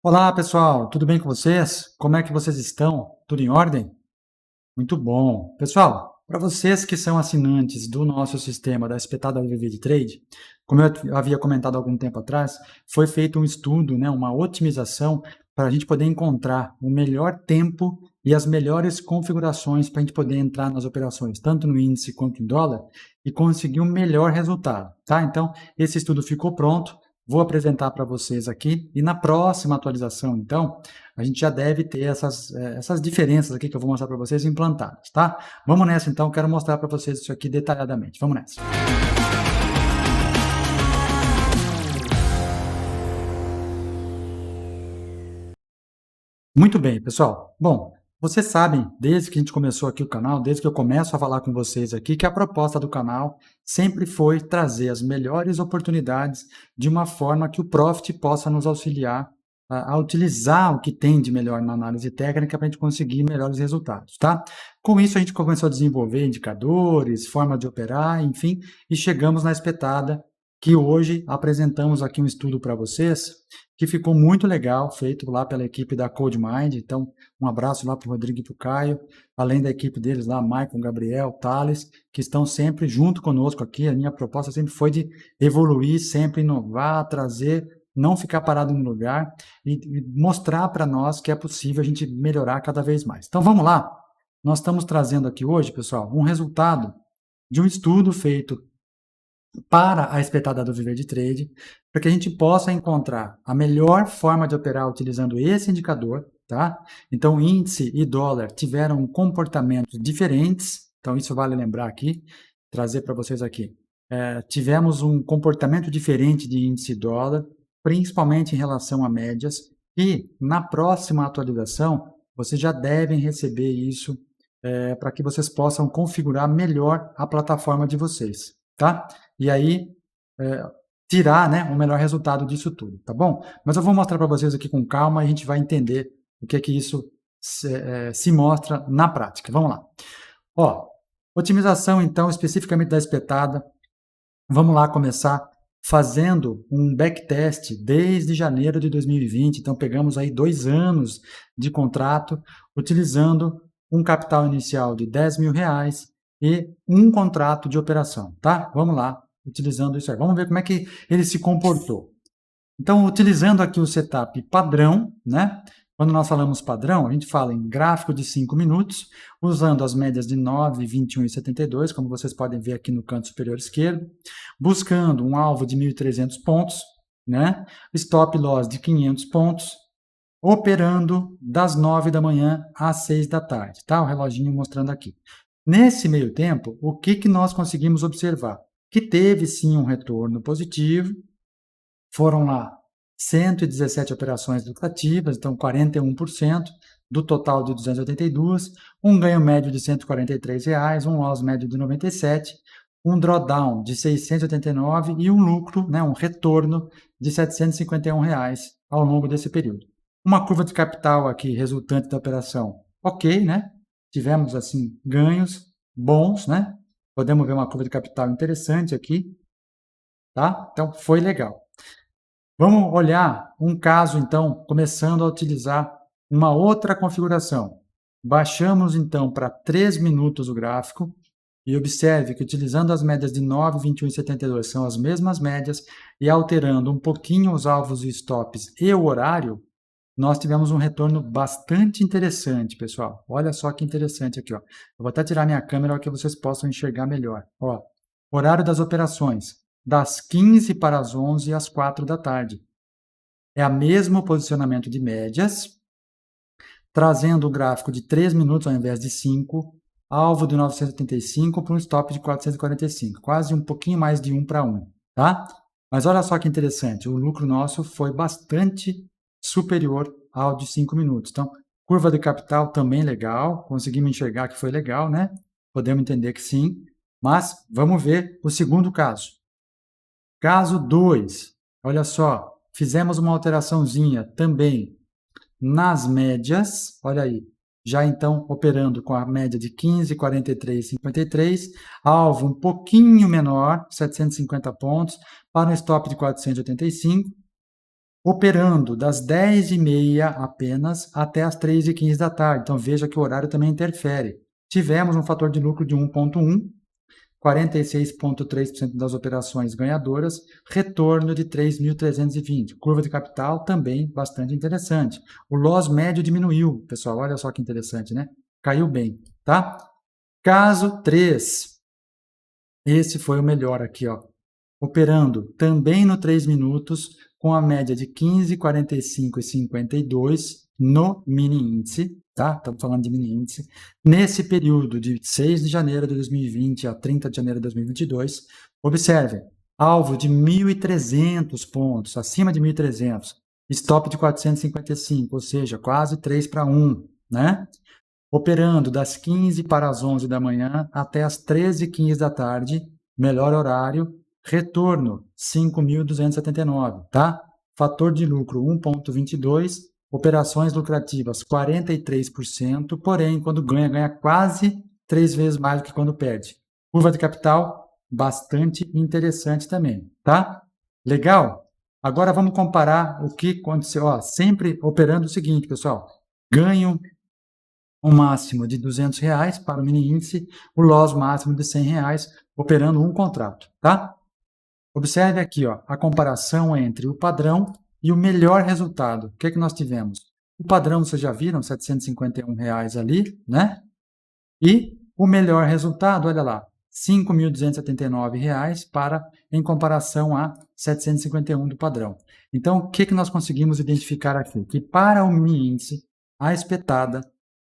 Olá, pessoal, tudo bem com vocês? Como é que vocês estão? Tudo em ordem? Muito bom. Pessoal, para vocês que são assinantes do nosso sistema da Espetada VV de Trade, como eu havia comentado há algum tempo atrás, foi feito um estudo, uma otimização para a gente poder encontrar o melhor tempo e as melhores configurações para a gente poder entrar nas operações, tanto no índice quanto em dólar, e conseguir um melhor resultado, tá? Então, esse estudo ficou pronto, vou apresentar para vocês aqui, e na próxima atualização, então, a gente já deve ter essas diferenças aqui que eu vou mostrar para vocês implantadas, tá? Vamos nessa então, quero mostrar para vocês isso aqui detalhadamente. Vamos nessa. Muito bem, pessoal. Bom, vocês sabem, desde que a gente começou aqui o canal, desde que eu começo a falar com vocês aqui, que a proposta do canal sempre foi trazer as melhores oportunidades de uma forma que o Profit possa nos auxiliar a utilizar o que tem de melhor na análise técnica para a gente conseguir melhores resultados, tá? Com isso, a gente começou a desenvolver indicadores, forma de operar, enfim, e chegamos na espetada que hoje apresentamos aqui um estudo para vocês, que ficou muito legal, feito lá pela equipe da CodeMind. Então, um abraço lá para o Rodrigo e para o Caio, além da equipe deles lá, Maicon, Gabriel, Thales, que estão sempre junto conosco aqui. A minha proposta sempre foi de evoluir, sempre inovar, trazer, não ficar parado no lugar e mostrar para nós que é possível a gente melhorar cada vez mais. Então, vamos lá. Nós estamos trazendo aqui hoje, pessoal, um resultado de um estudo feito para a espetada do Viver de Trade, para que a gente possa encontrar a melhor forma de operar utilizando esse indicador, tá? Então, índice e dólar tiveram comportamentos diferentes, então isso vale lembrar aqui, trazer para vocês aqui. Tivemos um comportamento diferente de índice e dólar, principalmente em relação a médias, e na próxima atualização, vocês já devem receber isso para que vocês possam configurar melhor a plataforma de vocês, tá? E aí, tirar, o melhor resultado disso tudo, tá bom? Mas eu vou mostrar para vocês aqui com calma e a gente vai entender o que é que isso se mostra na prática. Vamos lá. Ó, otimização, então, especificamente da espetada. Vamos lá começar fazendo um backtest desde janeiro de 2020. Então, pegamos aí 2 anos de contrato, utilizando um capital inicial de R$10.000 e um contrato de operação, tá? Vamos lá, utilizando isso aí. Vamos ver como é que ele se comportou. Então, utilizando aqui o setup padrão, Quando nós falamos padrão, a gente fala em gráfico de 5 minutos, usando as médias de 9, 21 e 72, como vocês podem ver aqui no canto superior esquerdo, buscando um alvo de 1.300 pontos, Stop loss de 500 pontos, operando das 9 da manhã às 6 da tarde, tá? O reloginho mostrando aqui. Nesse meio tempo, o que nós conseguimos observar? Que teve sim um retorno positivo, foram lá 117 operações lucrativas, então 41% do total de 282, um ganho médio de R$143, um loss médio de 97, um drawdown de 689 e um lucro, um retorno de R$751 ao longo desse período. Uma curva de capital aqui resultante da operação, ok, Tivemos, assim, ganhos bons, Podemos ver uma curva de capital interessante aqui, tá? Então, foi legal. Vamos olhar um caso, então, começando a utilizar uma outra configuração. Baixamos, então, para 3 minutos o gráfico e observe que, utilizando as médias de 9, 21 e 72, são as mesmas médias, e alterando um pouquinho os alvos e stops e o horário, nós tivemos um retorno bastante interessante, pessoal. Olha só que interessante aqui, ó. Eu vou até tirar minha câmera para que vocês possam enxergar melhor. Ó, horário das operações, das 15 para as 11 e às 4 da tarde. É o mesmo posicionamento de médias, trazendo o gráfico de 3 minutos ao invés de 5, alvo de 985 para um stop de 445, quase um pouquinho mais de 1 para 1, tá? Mas olha só que interessante, o lucro nosso foi bastante superior ao de 5 minutos. Então, curva de capital também legal, conseguimos enxergar que foi legal, Podemos entender que sim, mas vamos ver o segundo caso. Caso 2, olha só, fizemos uma alteraçãozinha também nas médias, olha aí, já então operando com a média de 15, 43, 53, alvo um pouquinho menor, 750 pontos, para um stop de 485, operando das 10h30 apenas até as 3h15 da tarde. Então, veja que o horário também interfere. Tivemos um fator de lucro de 1,1, 46,3% das operações ganhadoras, retorno de 3.320. Curva de capital também bastante interessante. O loss médio diminuiu, pessoal, olha só que interessante, né? Caiu bem, tá? Caso 3, esse foi o melhor aqui, ó. Operando também no 3 minutos, com a média de 15, 45 e 52 no mini índice, tá? Estamos falando de mini índice. Nesse período de 6 de janeiro de 2020 a 30 de janeiro de 2022, observem, alvo de 1.300 pontos, acima de 1.300, stop de 455, ou seja, quase 3 para 1, né? Operando das 15 para as 11 da manhã até as 13h15 da tarde, melhor horário, retorno 5.279, tá? Fator de lucro 1,22, operações lucrativas 43%, porém, quando ganha, ganha quase 3 vezes mais do que quando perde. Curva de capital bastante interessante também, tá? Legal? Agora vamos comparar o que aconteceu, ó, sempre operando o seguinte, pessoal, ganho um máximo de R$200 para o mini índice, o loss máximo de R$100, operando um contrato, tá? Observe aqui, ó, a comparação entre o padrão e o melhor resultado. O que é que nós tivemos? O padrão, vocês já viram, R$751 ali, né? E o melhor resultado, olha lá, R$5.279 em comparação a 751 do padrão. Então, o que é que nós conseguimos identificar aqui? Que para o mini índice, a espetada,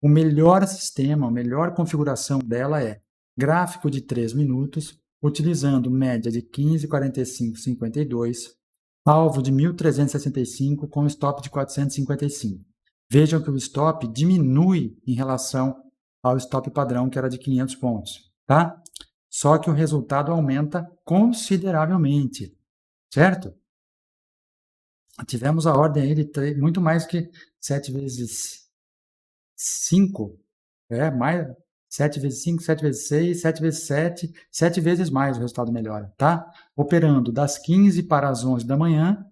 o melhor sistema, a melhor configuração dela é gráfico de 3 minutos, utilizando média de 15, 45, 52, alvo de 1.365 com stop de 455. Vejam que o stop diminui em relação ao stop padrão, que era de 500 pontos, tá? Só que o resultado aumenta consideravelmente, certo? Tivemos a ordem aí de muito mais que 7 vezes 5, mais 7 vezes 5, 7 vezes 6, 7 vezes 7, 7 vezes mais o resultado melhora, tá? Operando das 15 para as 11 da manhã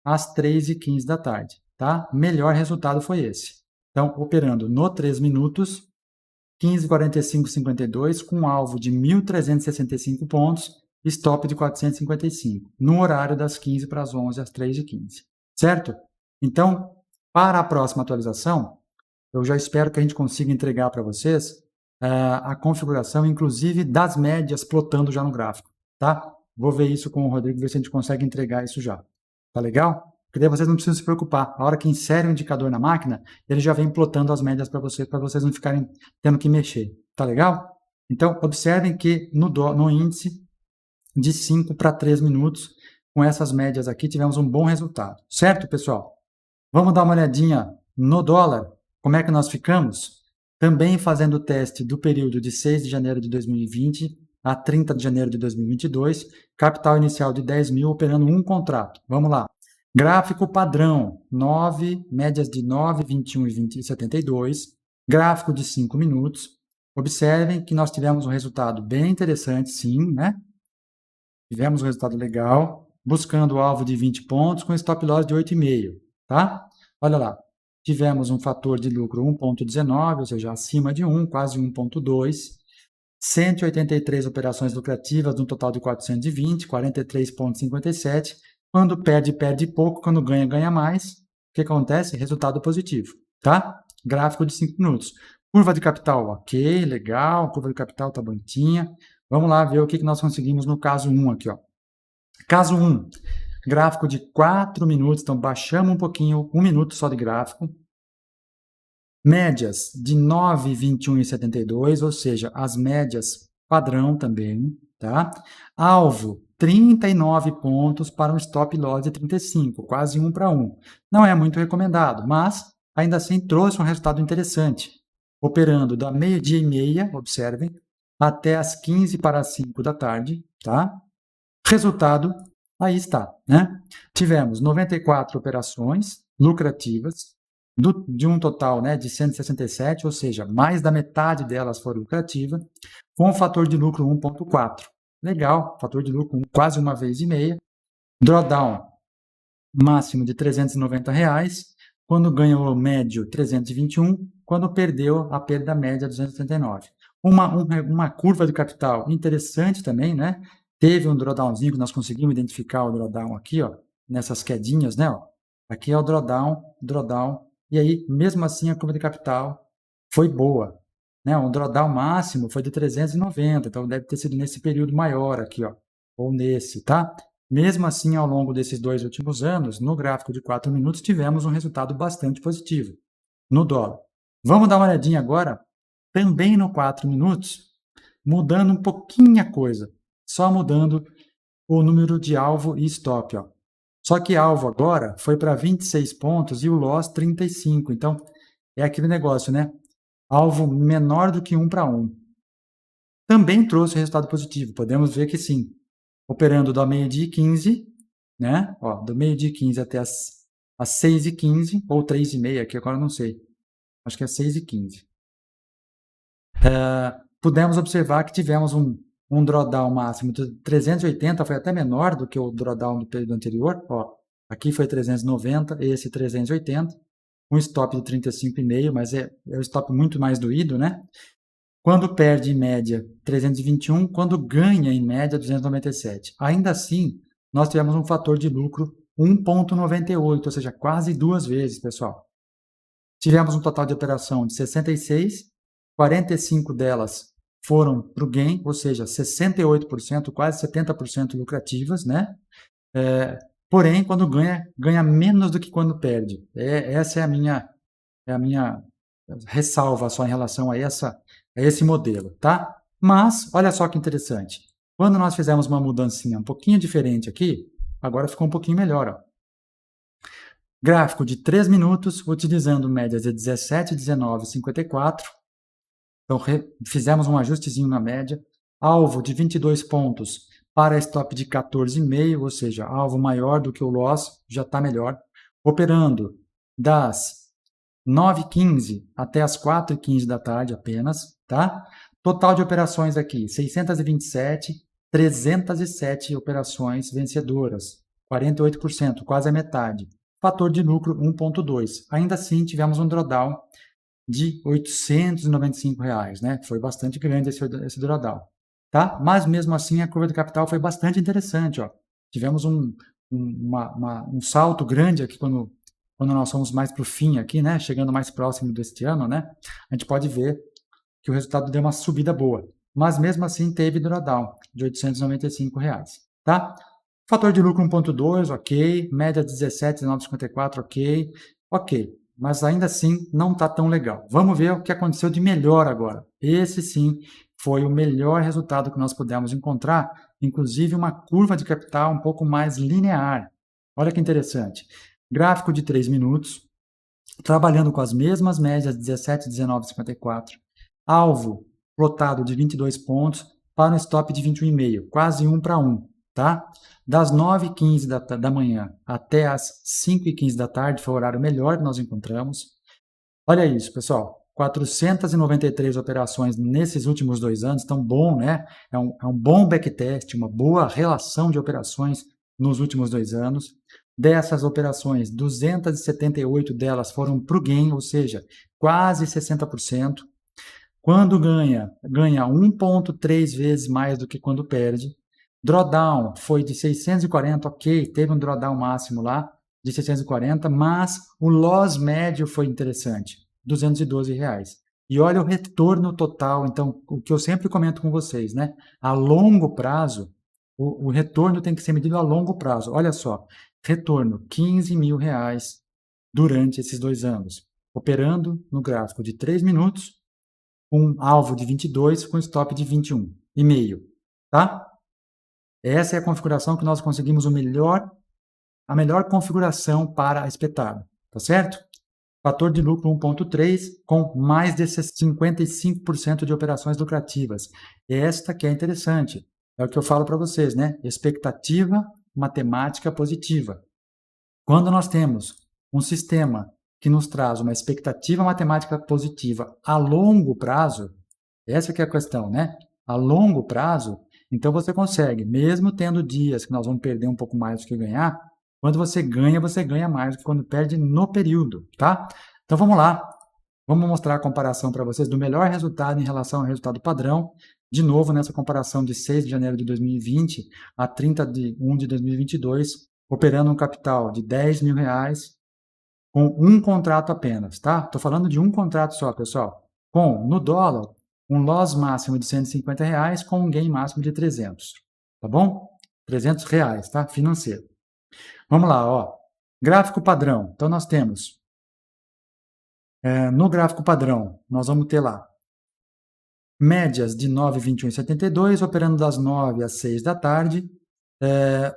às 3h15 da tarde, tá? Melhor resultado foi esse. Então, operando no 3 minutos, 15, 45, 52, com alvo de 1.365 pontos, stop de 455, no horário das 15 para as 11 às 3h15, certo? Então, para a próxima atualização, eu já espero que a gente consiga entregar para vocês a configuração, inclusive, das médias plotando já no gráfico, tá? Vou ver isso com o Rodrigo, ver se a gente consegue entregar isso já. Tá legal? Porque daí vocês não precisam se preocupar. A hora que insere o indicador na máquina, ele já vem plotando as médias para vocês não ficarem tendo que mexer. Tá legal? Então, observem que no índice de 5 para 3 minutos, com essas médias aqui, tivemos um bom resultado. Certo, pessoal? Vamos dar uma olhadinha no dólar. Como é que nós ficamos? Também fazendo o teste do período de 6 de janeiro de 2020 a 30 de janeiro de 2022, capital inicial de 10 mil, operando um contrato. Vamos lá. Gráfico padrão, 9, médias de 9, 21 e 20, 72. Gráfico de 5 minutos. Observem que nós tivemos um resultado bem interessante, sim, né? Tivemos um resultado legal, buscando o alvo de 20 pontos com stop loss de 8,5, tá? Olha lá, tivemos um fator de lucro 1,19, ou seja, acima de 1, quase 1,2. 183 operações lucrativas, no total de 420, 43,57. Quando perde, perde pouco. Quando ganha, ganha mais. O que acontece? Resultado positivo, tá? Gráfico de 5 minutos. Curva de capital, ok, legal. Curva de capital tá bonitinha. Vamos lá ver o que nós conseguimos no caso 1 aqui, ó. Caso 1, gráfico de 4 minutos. Então, baixamos um pouquinho, 1 minuto só de gráfico. Médias de 9, 21 e 72, ou seja, as médias padrão também, tá? Alvo, 39 pontos para um stop loss de 35, quase 1 para 1. Não é muito recomendado, mas ainda assim trouxe um resultado interessante. Operando da meio-dia e meia, observem, até as 15 para as 5 da tarde, tá? Resultado, aí está, né? Tivemos 94 operações lucrativas, de um total, né, de 167, ou seja, mais da metade delas foram lucrativas, com um fator de lucro 1,4. Legal, fator de lucro quase 1,5 vezes. Drawdown, máximo de R$ 390, quando ganha o médio 321, quando perdeu a perda média 279. Uma curva de capital interessante também, né? Teve um drawdownzinho que nós conseguimos identificar o drawdown aqui, ó, nessas quedinhas, né? Ó. Aqui é o drawdown, e aí, mesmo assim, a curva de capital foi boa, né? O drawdown máximo foi de 390, então deve ter sido nesse período maior aqui, ó, ou nesse, tá? Mesmo assim, ao longo desses 2 últimos anos, no gráfico de 4 minutos, tivemos um resultado bastante positivo no dólar. Vamos dar uma olhadinha agora, também no 4 minutos, mudando um pouquinho a coisa, só mudando o número de alvo e stop. Ó. Só que alvo agora foi para 26 pontos e o loss 35. Então, é aquele negócio, né? Alvo menor do que 1 para 1. Também trouxe resultado positivo, podemos ver que sim. Operando do meio-dia e 15, né? Ó, do meio-dia e 15 até as 6h15, ou 3h30, aqui agora não sei. Acho que é 6h15. Pudemos observar que tivemos um drawdown máximo de 380, foi até menor do que o drawdown do período anterior. Ó, aqui foi 390, esse 380. Um stop de 35,5, mas é o stop muito mais doído, né? Quando perde, em média, 321, quando ganha, em média, 297. Ainda assim, nós tivemos um fator de lucro 1,98, ou seja, quase 2 vezes, pessoal. Tivemos um total de operação de 66, 45 delas foram para o gain, ou seja, 68%, quase 70% lucrativas, né? Porém, quando ganha menos do que quando perde. Essa é a minha ressalva só em relação a esse modelo, tá? Mas, olha só que interessante. Quando nós fizemos uma mudancinha um pouquinho diferente aqui, agora ficou um pouquinho melhor, ó. Gráfico de 3 minutos, utilizando médias de 17, 19 e 54. Então, fizemos um ajustezinho na média. Alvo de 22 pontos para stop de 14,5, ou seja, alvo maior do que o loss, já está melhor. Operando das 9h15 até as 4h15 da tarde apenas, tá? Total de operações aqui, 627, 307 operações vencedoras, 48%, quase a metade. Fator de lucro 1,2. Ainda assim, tivemos um drawdown de R$ 895, né? Foi bastante grande esse drawdown, tá? Mas mesmo assim, a curva de capital foi bastante interessante, ó. Tivemos um salto grande aqui quando nós fomos mais para o fim aqui, né? Chegando mais próximo deste ano, né? A gente pode ver que o resultado deu uma subida boa. Mas mesmo assim teve drawdown de R$ 895, tá? Fator de lucro 1,2, ok. Média 17, 19,54, ok. Ok, mas ainda assim não está tão legal. Vamos ver o que aconteceu de melhor agora. Esse sim foi o melhor resultado que nós pudemos encontrar, inclusive uma curva de capital um pouco mais linear. Olha que interessante. Gráfico de 3 minutos, trabalhando com as mesmas médias 17, 19, 54. Alvo plotado de 22 pontos para um stop de 21,5, quase 1 para 1, tá? Das 9h15 da manhã até as 5h15 da tarde, foi o horário melhor que nós encontramos. Olha isso, pessoal. 493 operações nesses últimos 2 anos, tão bom, né? É um bom backtest, uma boa relação de operações nos últimos 2 anos. Dessas operações, 278 delas foram para o gain, ou seja, quase 60%. Quando ganha 1,3 vezes mais do que quando perde. Drawdown foi de 640, ok, teve um drawdown máximo lá de 640, mas o loss médio foi interessante, R$ 212. E olha o retorno total, então, o que eu sempre comento com vocês, né? A longo prazo, o retorno tem que ser medido a longo prazo. Olha só, retorno R$ 15 mil durante esses 2 anos, operando no gráfico de 3 minutos, um alvo de 22 com stop de 21,5, tá? Essa é a configuração que nós conseguimos a melhor configuração para a espetada, tá certo? Fator de lucro 1,3 com mais de 55% de operações lucrativas. Esta que é interessante, é o que eu falo para vocês, né? Expectativa matemática positiva. Quando nós temos um sistema que nos traz uma expectativa matemática positiva a longo prazo, essa que é a questão, né? A longo prazo, então você consegue, mesmo tendo dias que nós vamos perder um pouco mais do que ganhar, Quando você ganha mais do que quando perde no período, tá? Então vamos lá, vamos mostrar a comparação para vocês do melhor resultado em relação ao resultado padrão. De novo, nessa comparação de 6 de janeiro de 2020 a 30 de 1 de 2022, operando um capital de R$ 10.000 com um contrato apenas, tá? Estou falando de um contrato só, pessoal. Com, no dólar, um loss máximo de R$ 150 com um gain máximo de 300, tá bom? R$ 300, tá? Financeiro. Vamos lá, ó. Gráfico padrão. Então, nós temos, no gráfico padrão, nós vamos ter lá médias de 9,21,72, operando das 9 às 6 da tarde,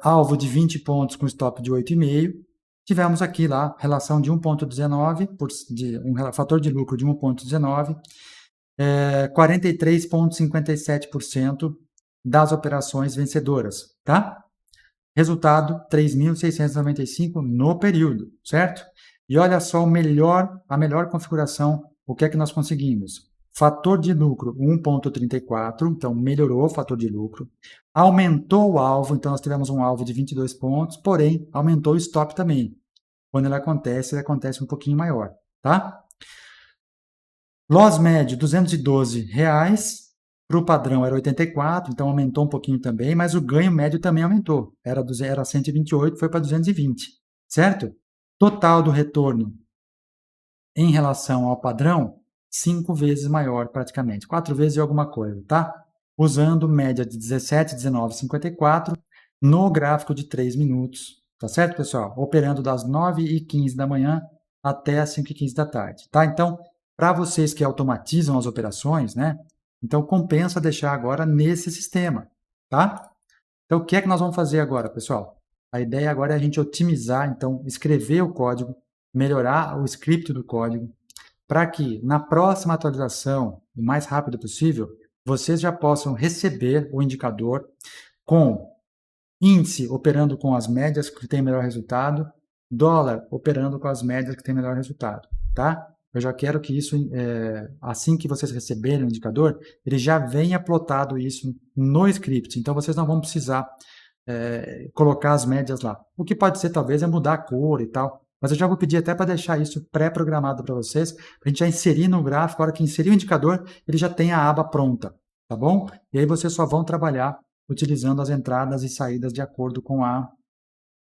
alvo de 20 pontos com stop de 8,5. Tivemos aqui lá relação de 1,19, um fator de lucro de 1,19, 43,57% das operações vencedoras, tá? Resultado, 3.695 no período, certo? E olha só a melhor configuração, o que é que nós conseguimos? Fator de lucro 1,34, então melhorou o fator de lucro. Aumentou o alvo, então nós tivemos um alvo de 22 pontos, porém aumentou o stop também. Quando ele acontece um pouquinho maior, tá? Loss médio, R$ 212. Para o padrão era 84, então aumentou um pouquinho também, mas o ganho médio também aumentou. Era 128, foi para 220, certo? Total do retorno em relação ao padrão, 5 vezes maior praticamente, 4 vezes e alguma coisa, tá? Usando média de 17, 19, 54 no gráfico de 3 minutos, tá certo, pessoal? Operando das 9h15 da manhã até as 5h15 da tarde, tá? Então, para vocês que automatizam as operações, né? Então, compensa deixar agora nesse sistema, tá? Então, o que é que nós vamos fazer agora, pessoal? A ideia agora é a gente otimizar, então, escrever o código, melhorar o script do código, para que na próxima atualização, o mais rápido possível, vocês já possam receber o indicador com índice operando com as médias que tem melhor resultado, dólar operando com as médias que tem melhor resultado, tá? Eu já quero que isso, assim que vocês receberem o indicador, ele já venha plotado isso no script. Então, vocês não vão precisar colocar as médias lá. O que pode ser, talvez, é mudar a cor e tal. Mas eu já vou pedir até para deixar isso pré-programado para vocês, para a gente já inserir no gráfico. A hora que inserir o indicador, ele já tem a aba pronta, tá bom? E aí vocês só vão trabalhar utilizando as entradas e saídas de acordo com a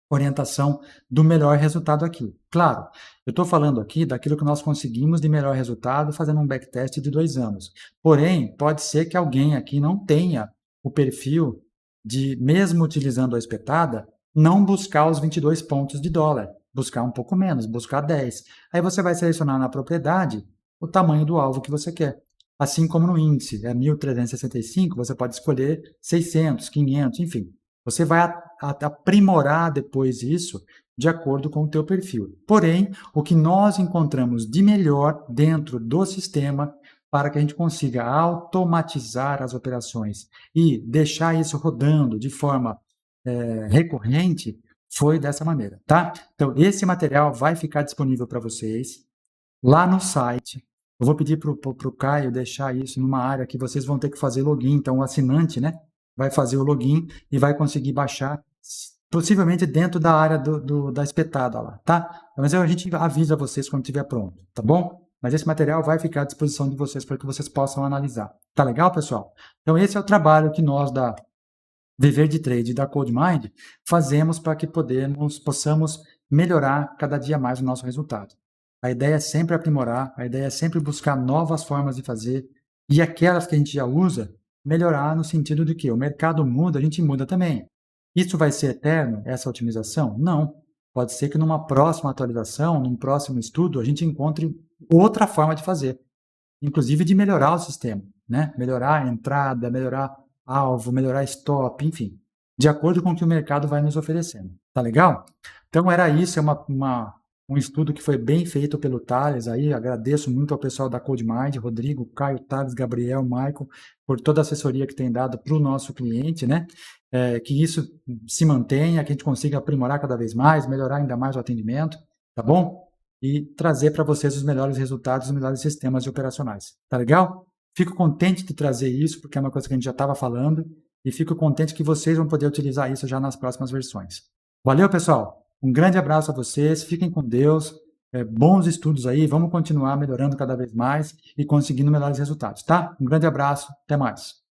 orientação do melhor resultado aqui. Claro, eu estou falando aqui daquilo que nós conseguimos de melhor resultado fazendo um backtest de 2 anos. Porém, pode ser que alguém aqui não tenha o perfil de, mesmo utilizando a espetada, não buscar os 22 pontos de dólar, buscar um pouco menos, buscar 10. Aí você vai selecionar na propriedade o tamanho do alvo que você quer. Assim como no índice, é 1.365, você pode escolher 600, 500, enfim. Você vai aprimorar depois isso de acordo com o teu perfil. Porém, o que nós encontramos de melhor dentro do sistema para que a gente consiga automatizar as operações e deixar isso rodando de forma recorrente foi dessa maneira, tá? Então, esse material vai ficar disponível para vocês lá no site. Eu vou pedir para o Caio deixar isso numa área que vocês vão ter que fazer login. Então, o assinante, né, vai fazer o login e vai conseguir baixar, possivelmente dentro da área da espetada lá, tá? Mas a gente avisa vocês quando estiver pronto, tá bom? Mas esse material vai ficar à disposição de vocês para que vocês possam analisar. Tá legal, pessoal? Então, esse é o trabalho que nós da Viver de Trade e da CodeMind fazemos para que possamos melhorar cada dia mais o nosso resultado. A ideia é sempre aprimorar, a ideia é sempre buscar novas formas de fazer e aquelas que a gente já usa, melhorar no sentido de que o mercado muda, a gente muda também. Isso vai ser eterno, essa otimização? Não. Pode ser que numa próxima atualização, num próximo estudo, a gente encontre outra forma de fazer, inclusive de melhorar o sistema, né? Melhorar a entrada, melhorar alvo, melhorar stop, enfim, de acordo com o que o mercado vai nos oferecendo. Tá legal? Então era isso, é um estudo que foi bem feito pelo Thales aí, agradeço muito ao pessoal da CodeMind, Rodrigo, Caio, Thales, Gabriel, Michael, por toda a assessoria que tem dado para o nosso cliente, né? Que isso se mantenha, que a gente consiga aprimorar cada vez mais, melhorar ainda mais o atendimento, tá bom? E trazer para vocês os melhores resultados, os melhores sistemas operacionais. Tá legal? Fico contente de trazer isso, porque é uma coisa que a gente já estava falando, e fico contente que vocês vão poder utilizar isso já nas próximas versões. Valeu, pessoal! Um grande abraço a vocês, fiquem com Deus, bons estudos aí, vamos continuar melhorando cada vez mais e conseguindo melhores resultados, tá? Um grande abraço, até mais.